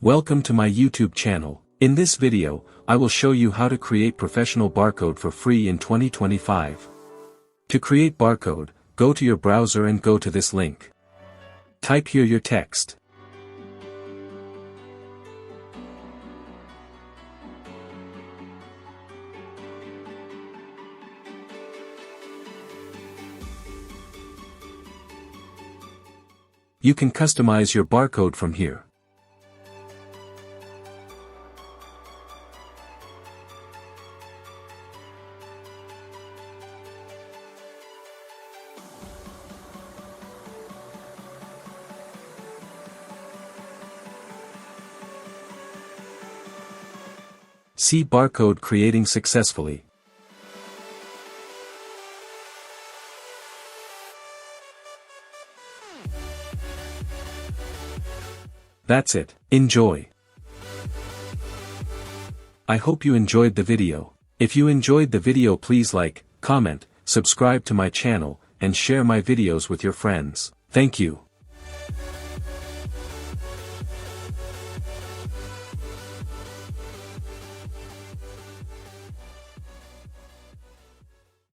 Welcome to my YouTube channel. In this video, I will show you how to create professional barcode for free in 2025. To create barcode, go to your browser and go to this link. Type here your text. You can customize your barcode from here. See barcode creating successfully. That's it. Enjoy. I hope you enjoyed the video. If you enjoyed the video, please like, comment, subscribe to my channel, and share my videos with your friends. Thank you.